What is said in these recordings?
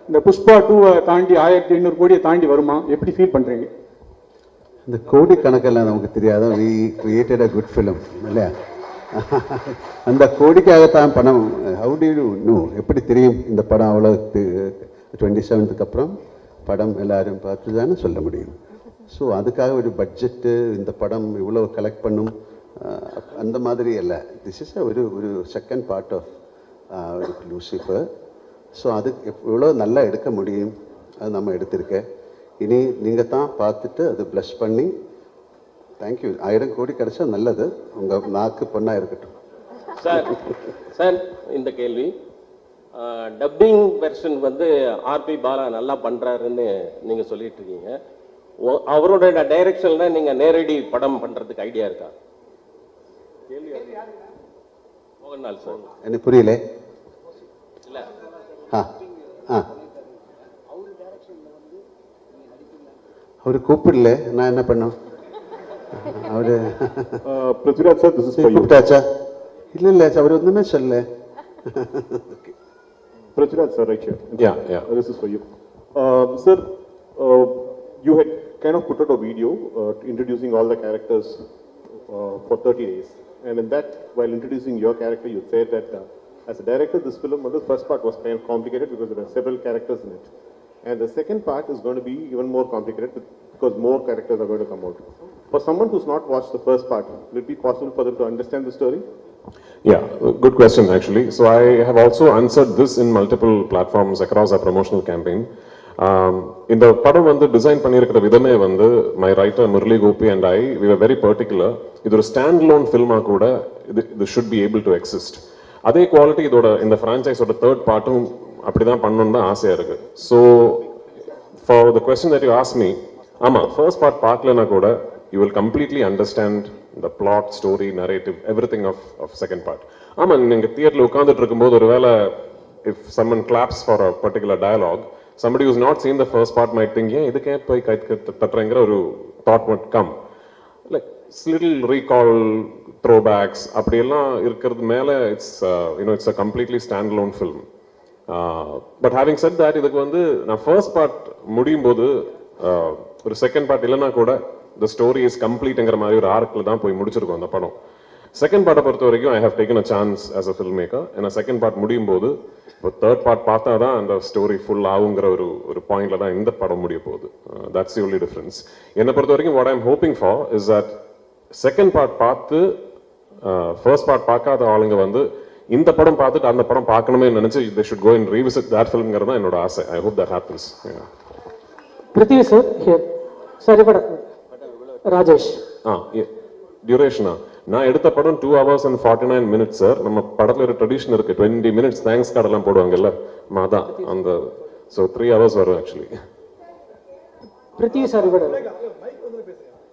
இந்த புஷ்பா 2 தாண்டி 1500 கோடியை தாண்டி வருமா? எப்படி ஃபீல் பண்றீங்க? இந்த கோடி கணக்கெல்லாம் நமக்கு தெரியாத we created a good film இல்லையா? அந்த கோடிக்காகத்தான் படம். How do you know? எப்படி தெரியும் இந்த படம் அவ்வளோ 27க்கு அப்புறம் படம் எல்லாரும் பார்த்து தானே சொல்ல முடியும். ஸோ அதுக்காக ஒரு பட்ஜெட்டு இந்த படம் இவ்வளோ கலெக்ட் பண்ணும் அந்த மாதிரி அல்ல. திஸ் இஸ் ஒரு செகண்ட் பார்ட் ஆஃப் ஒரு லூசிஃபர். ஸோ அது எவ்வளோ நல்லா எடுக்க முடியும் அது நம்ம எடுத்திருக்கேன். இனி நீங்கள் தான் பார்த்துட்டு அது ப்ளஷ் பண்ணி தேங்க்யூ 1000 கோடி கிடைச்சா நல்லது. உங்கள் நாக்கு பொண்ணாக இருக்கட்டும். சார் இந்த கேள்வி டப்பிங் வெர்ஷன் வந்து ஆர்பி பாலா நல்லா பண்ணுறாருன்னு நீங்கள் சொல்லிட்டு இருக்கீங்க. அவரோட டைரக்ஷனில் நீங்கள் நேரடி படம் பண்ணுறதுக்கு ஐடியா இருக்கா? மோகன்லால் சார். எனக்கு புரியல. இல்லை அவரு கூப்பிடல, நான் என்ன பண்ணோம்? அவரு Prithviraj sir, this is for you. கூப்பிட்டாச்சா? இல்லை அவர் ஒன்றுமே சொல்ல. Prithviraj sir, right here. Yeah. This is for you. Sir, you had kind of put out a video introducing all the characters for 30 days. And in that, while introducing your character, you said that as a director, this film, the first part was kind of complicated because there are several characters in it. And the second part is going to be even more complicated because more characters are going to come out. For someone who's not watched the first part, will it be possible for them to understand the story? Yeah, good question actually. So I have also answered this in multiple platforms across our promotional campaign. இந்த படம் வந்து design பண்ணியிருக்கிற விதமே வந்து my writer Murali Gopy and I we are very particular. இது ஒரு stand alone ஃபில்மாக கூட இது should be able to exist. அதே குவாலிட்டி இதோட இந்த ஃப்ரான்ச்சைஸோட தேர்ட் பார்ட்டும் அப்படிதான் பண்ணணும்னு தான் ஆசையாக இருக்கு. So for the question that you ask me, ஆமாம் ஃபர்ஸ்ட் பார்ட் பார்க்கலன்னா கூட you will completely understand the plot, story, narrative, everything of second part. ஆமாம், நீங்கள் தியேட்டரில் உட்காந்துட்டு இருக்கும்போது ஒரு வேளை if someone claps for a particular dialogue, somebody who's not seen the first part might think, yeah, இதுக்கு ஏன் போய் கை தட்டுறங்கிற ஒரு thought might come. Like little recall, throwbacks அப்படியெல்லாம் இருக்கிறது மேலே it's a completely standalone film. But having said that, இதுக்கு வந்து நான் ஃபர்ஸ்ட் பார்ட் முடியும் போது ஒரு செகண்ட் பார்ட் இல்லைன்னா கூட the story is completeங்கிற மாதிரி ஒரு ஆர்க்கில் தான் போய் முடிச்சிருக்கோம் அந்த படம். செகண்ட் பார்ட்டை பொறுத்த வரைக்கும் I have taken a chance as a filmmaker. ஏன்னா செகண்ட் பார்ட் முடியும் போது இப்போ தேர்ட் பார்ட் பார்த்தா தான் அந்த ஸ்டோரி ஃபுல் ஆகுங்கிற ஒரு பாயிண்ட்ல தான் இந்த படம் முடிய போகுது. That's the only difference. என்னை பொறுத்த வரைக்கும் what I am hoping for is that second part பார்த்து ஃபர்ஸ்ட் பார்ட் பார்க்காத ஆளுங்க வந்து இந்த படம் பார்த்துட்டு அந்த படம் பார்க்கணுமே நினைச்சு they should go and revisit that ஃபிலிம்ங்கிறது தான் என்னோட ஆசை. I hope that happens. Prithvi sir here. சரி பட ராஜேஷ். டியூரேஷனா நான் எடுத்த படம் 2 hours and 49 minutes சார். நம்ம படத்துல ஒரு ட்ரெடிஷன் இருக்கு 20 minutes தேங்க்ஸ் கார்டு எல்லாம் போடுவாங்கல்ல, அதான் அந்த. ஸோ 3 hours வரும் ஆக்சுவலி. பிருத்திவி சார் விட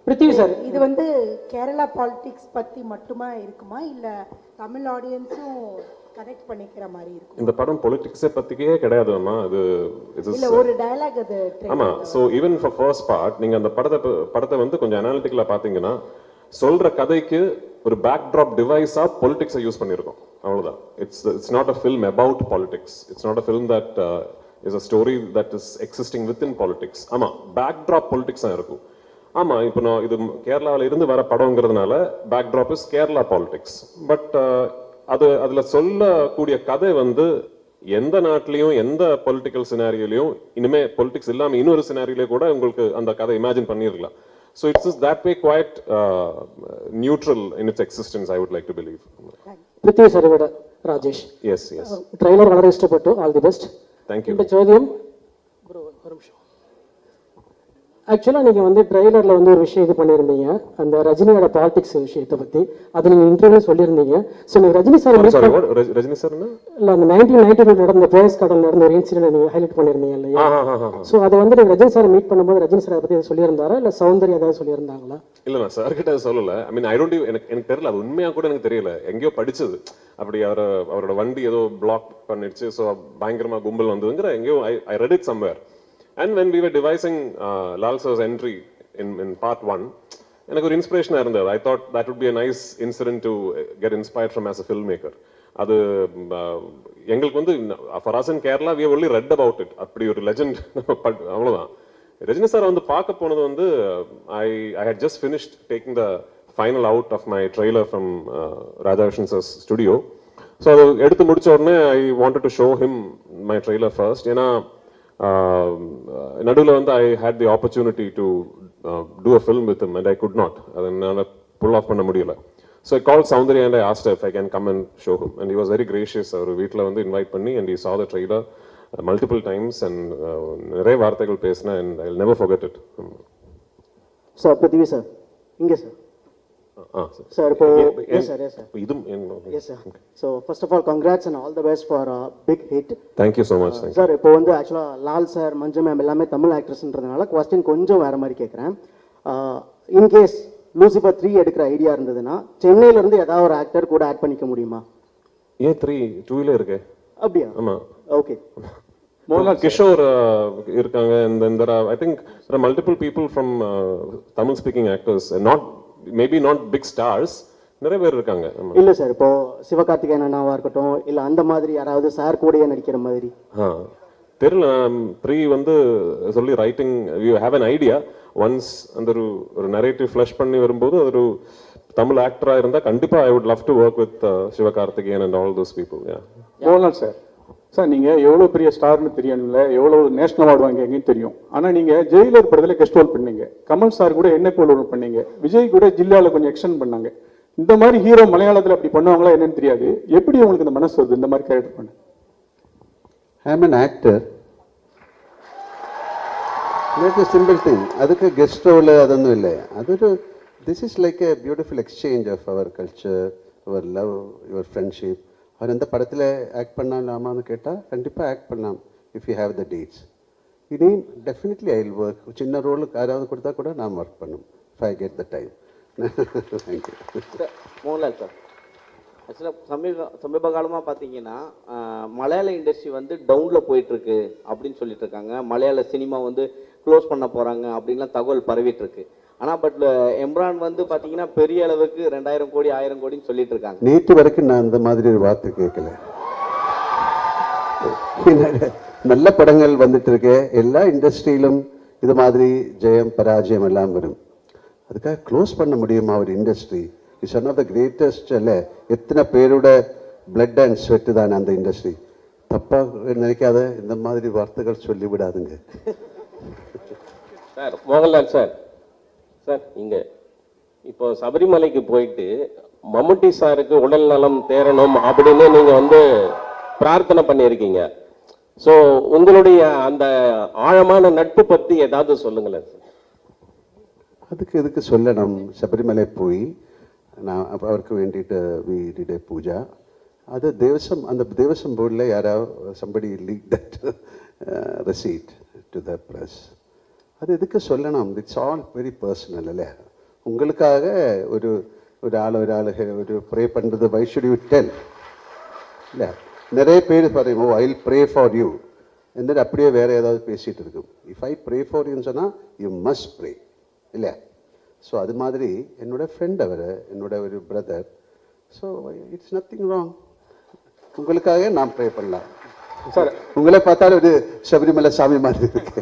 பிருத்திவி சார், இது வந்து கேரளா பாலிடிக்ஸ் பத்தி மட்டுமா இருக்குமா இல்ல தமிழ் ஆடியன்ஸும் கனெக்ட் பண்ணிக்கிற மாதிரி இருக்கும்? இந்த படம் பொலிட்டிக்ஸை பத்திக்கே கிடையாது அம்மா. அது இல்ல ஒரு டயலாக் அது. ஆமா. So even for first part நீங்க அந்த படத்தை வந்து கொஞ்சம் அனாலிட்டிக்கலா பாத்தீங்கன்னா சொல்ற கதைக்கு ஒரு பேக் ட்ராப் டிவைஸா பொலிட்டிக்ஸை யூஸ் பண்ணியிருக்கோம், அவ்வளவுதான். It's not a film about politics. It's not a film that is a story that is existing within politics. ஆமா, பேக் ட்ராப் பொலிட்டிக்ஸா இருக்கும். ஆமா, இப்போ நான் இது கேரளாவில இருந்து வர படம்ங்கிறதுனால backdrop is Kerala politics. But அதுல சொல்லக்கூடிய கதை வந்து எந்த நாட்டிலையும் எந்த பொலிட்டிக்கல் சினாரியோலையும் இனிமே பொலிட்டிக்ஸ் இல்லாம இன்னொரு சினாரியிலே கூட உங்களுக்கு அந்த கதை இமேஜின் பண்ணிருக்கலாம். So it's just that way quite neutral in its existence, I would like to believe. Prithvi sir விட ராஜேஷ். Yes. ட்ரைலர் വളരെ ഇഷ്ടപ്പെട്ടു. All the best. Thank you. இந்த ചോദ്യം ப்ரோ ஒரு நிமிஷம். ஆக்சுவலாக நீங்கள் வந்து ட்ரெய்லரில் வந்து ஒரு விஷயம் இது பண்ணியிருந்தீங்க, அந்த ரஜினியோட பாலிடிக்ஸ் விஷயத்தை பற்றி. அதை நீங்கள் இன்டர்வியூ சொல்லியிருந்தீங்க. ஸோ நீங்கள் ரஜினி சார் ரஜினி சார் இல்லை அந்த 1992 நடந்த போயஸ் கடல் நடந்த ஒரு இன்சிடென்ட் நீங்கள் ஹைலைட் பண்ணியிருந்தீங்க இல்லையா? ஸோ அதை வந்து நீங்கள் ரஜினி சார் மீட் பண்ணும்போது ரஜினி சார் அதை பற்றி சொல்லியிருந்தாரா இல்லை சௌந்தர்யா ஏதாவது சொல்லியிருந்தாங்களா? இல்லை, நான் சார் கிட்ட சொல்லலை. ஐ மீன் ஐ டோன்ட் எனக்கு தெரியல, அது உண்மையாக கூட எனக்கு தெரியல. எங்கேயோ படிச்சது அப்படி அவரோட வண்டி ஏதோ பிளாக் பண்ணிடுச்சு, ஸோ பயங்கரமாக கும்பல் வந்ததுங்கிற எங்கேயோ I read it somewhere. And when we were devising Lal sir's entry in part 1, எனக்கு ஒரு இன்ஸ்பிரேஷனாக இருந்தது. I thought that would be a nice incident to get inspired from as a filmmaker. அது எங்களுக்கு வந்து for us in Kerala we only read about it, அப்படி ஒரு legend அவ்வளோதான். ரஜினி சார் வந்து பார்க்க போனது வந்து I had just finished taking the final out of my trailer from Rajakrishnan sir studio. So அது எடுத்து முடிச்ச உடனே I wanted to show him my trailer first. ஏன்னா நடுவில் வந்து I had the opportunity to do a film with him and I could not, அதை என்னால் புல் of பண்ண முடியல. So I called Soundarya and I asked her if I can come and show him, and he was very gracious. அவர் வீட்டில் வந்து invite பண்ணி and he saw the trailer multiple times and நிறைய வார்த்தைகள் பேசினா and I'll never forget it. Sir Prithvi sir இங்கே sir sir இப்போ yes sir இதும் yes sir. So first of all congrats and all the best for big hit. Thank you so much. Sir இப்போ வந்து ஆக்சுவலாக Lal sir மஞ்சு ma'am எல்லாமே Tamil ஆக்ட்ரஸ்ன்றதுனால question கொஞ்சம் வேறு மாதிரி கேட்குறேன். இன்கேஸ் லூசிஃபர் 3 எடுக்கிற ஐடியா இருந்ததுன்னா சென்னையில இருந்து ஏதாவது ஒரு ஆக்டர் கூட ஆட் பண்ணிக்க முடியுமா? ஏன் 2 இருக்கு? அப்படியா? ஆமா. ஓகே. மோகன்லால் கிஷோர் இருக்காங்க and then there are I think there are multiple people from Tamil speaking actors, not maybe not big stars, நிறைய பேர் இருக்காங்க. இல்ல சார் இப்போ சிவகார்த்திகேயன் அண்ணாவா இருக்கட்டும் இல்ல அந்த மாதிரி யாராவது சார் கூடயே நடிக்கிற மாதிரி தெரியல. ப்ரீ வந்து சொல்லி writing you have an idea once அந்த ஒரு நரேட்டிவ் ஃப்ளஷ் பண்ணி வரும்போது அது ஒரு தமிழ் ஆக்டராக இருந்தால் கண்டிப்பாக I would love to work with Sivakarthikeyan and all those people. Mohanlal sir, sir நீங்கள் எவ்வளோ பெரிய ஸ்டார்னு தெரியணும்ல, எவ்வளோ நேஷனல் அவார்டு வாங்கிங்கன்னு தெரியும். ஆனால் நீங்கள் ஜெயிலர் படத்தில் கெஸ்ட் ரோல் பண்ணீங்க, கமல் சார் கூட என்ன போல் ரோல் பண்ணீங்க, விஜய் கூட ஜில்லாவில் கொஞ்சம் எக்ஸ்டெண்ட் பண்ணாங்க. இந்த மாதிரி ஹீரோ மலையாளத்தில் அப்படி பண்ணுவாங்களா என்னன்னு தெரியாது. எப்படி உங்களுக்கு இந்த மனசு வருது இந்த மாதிரி கேரக்டர் பண்ண? I am an actor. That's a simple thing. அதுக்கு கெஸ்ட் ரோல் அதொന്നും இல்லை. அது this is like a beautiful exchange of our culture, our love, your friendship. அவர் எந்த படத்தில் ஆக்ட் பண்ணலாமான்னு கேட்டால் கண்டிப்பாக ஆக்ட் பண்ணலாம் if you have the dates. இனி டெஃபினெட்லி ஐ வில் ஒர்க். சின்ன ரோலுக்கு யாராவது கொடுத்தா கூட நான் ஒர்க் பண்ணும் if I get the time. Thank you. Mohanlal sir, ஆக்சுவலாக சமீப காலமாக பார்த்தீங்கன்னா மலையாள இண்டஸ்ட்ரி வந்து டவுனில் போயிட்டுருக்கு அப்படின்னு சொல்லிட்டு இருக்காங்க. மலையாள சினிமா வந்து க்ளோஸ் பண்ண போகிறாங்க அப்படின்லாம் தகவல் பரவிட்டுருக்கு. ஆனால் பட் எம்ரான் வந்து பார்த்தீங்கன்னா பெரிய அளவுக்கு 2000 கோடி 1000 கோடின்னு சொல்லிட்டு இருக்காங்க. நேற்று வரைக்கும் நான் அந்த மாதிரி ஒரு வார்த்தை கேட்கல. நல்ல படங்கள் வந்துட்டு இருக்கு. எல்லா இண்டஸ்ட்ரியிலும் இது மாதிரி ஜெயம் பராஜயம் எல்லாம் வரும். அதுக்காக க்ளோஸ் பண்ண முடியுமா ஒரு industry? It's one of the greatest. இல்லை, எத்தனை பேரோட பிளட் அண்ட் ஸ்வெட்டு தானே அந்த இண்டஸ்ட்ரி. தப்பாக நினைக்காத இந்த மாதிரி வார்த்தைகள் சொல்லி விடாதுங்க. சார் மோகன்லால் சார், சார் இங்கே இப்போ சபரிமலைக்கு போயிட்டு மம்முட்டி சாருக்கு உடல் நலம் தேரணும் அப்படின்னு நீங்கள் வந்து பிரார்த்தனை பண்ணியிருக்கீங்க. ஸோ உங்களுடைய அந்த ஆழமான நட்பு பற்றி ஏதாவது சொல்லுங்களேன் சார். அதுக்கு எதுக்கு சொல்லணும்? சபரிமலை போய் நான் அவருக்கு வேண்டிட்டு வி டிட் எ பூஜா. அது தேவசம், அந்த தேவசம் போர்டில் யாராவது somebody leak that receipt to the press. அது எதுக்கு சொல்லணும்? It's all very personal. இல்லை, உங்களுக்காக ஒரு ஒரு ப்ரே பண்ணுறது வை ஷுட் யூ டெல்? இல்லை, நிறைய பேர் பாருங்க, oh I will pray for you എന്നിട്ട് அப்படியே வேறு ஏதாவது பேசிகிட்டு இருக்கும். இஃப் ஐ ப்ரே ஃபார் யூன்னு சொன்னால் யூ மஸ்ட் ப்ரே, இல்லை? ஸோ அது மாதிரி என்னோட ஃப்ரெண்ட் அவர், என்னோட ஒரு brother. So it's nothing wrong. உங்களுக்காக நான் ப்ரே பண்ணலாம் சார். உங்களை பார்த்தாலும் ஒரு சபரிமலை சாமி மாதிரி இருக்கு.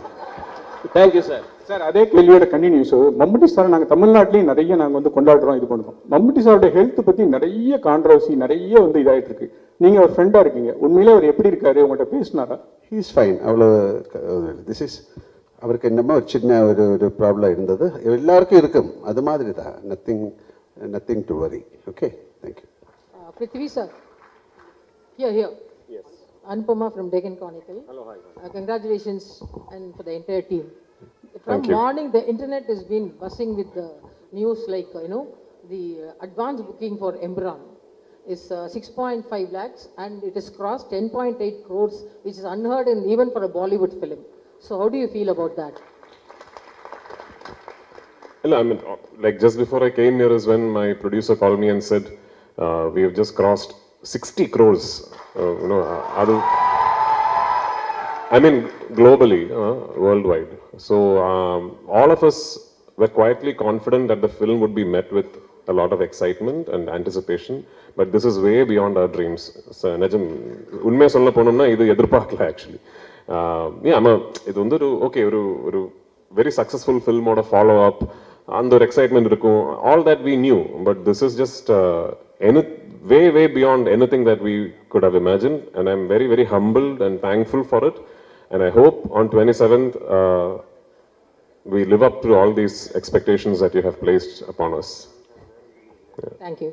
Thank you sir. சார் அதே கேள்வியோட கண்டினியூஸ். மம்முட்டி சார் நாங்கள் தமிழ்நாட்டிலையும் நிறைய நாங்கள் வந்து கொண்டாடுறோம், இது பண்ணுறோம். மம்முட்டி சாரோட ஹெல்த் பற்றி நிறைய கான்ட்ரவர்சி, நிறைய வந்து இதாகிட்டு இருக்கு. நீங்கள் ஒரு ஃப்ரெண்டாக இருக்கீங்க, உண்மையிலே அவர் எப்படி இருக்காரு? உங்கள்கிட்ட பேசினாரா? He is fine. அவ்வளோ திஸ் இஸ் அவருக்கு என்னமோ ஒரு சின்ன ஒரு ப்ராப்ளம் இருந்தது, எல்லாருக்கும் இருக்கும், அது மாதிரி தான். Nothing to worry. Okay, thank you. Prithvi sir. Here. Yes. Anupama from Deccan Chronicle. Hello, hi. Congratulations and for the entire team. From morning, the internet has been buzzing with the news like, the advance booking for Embran is 6.5 lakhs and it has crossed 10.8 crores, which is unheard in even for a Bollywood film. So how do you feel about that? Well, I mean, like just before I came here is when my producer called me and said, we have just crossed 60 crores. I mean, globally, worldwide. So all of us were quietly confident that the film would be met with a lot of excitement and anticipation, but this is way beyond our dreams. So, நிஜம் உண்மையை சொல்ல போனோம்னா இது எதிர்பார்க்கல actually. இது வந்து ஒரு very successful film ஓட follow up, அந்த ஒரு excitement இருக்கும், all that we knew, but this is just way beyond anything that we could have imagined, and I'm very, very humbled and thankful for it, and I hope on 27th, we live up to all these expectations that you have placed upon us. Thank you.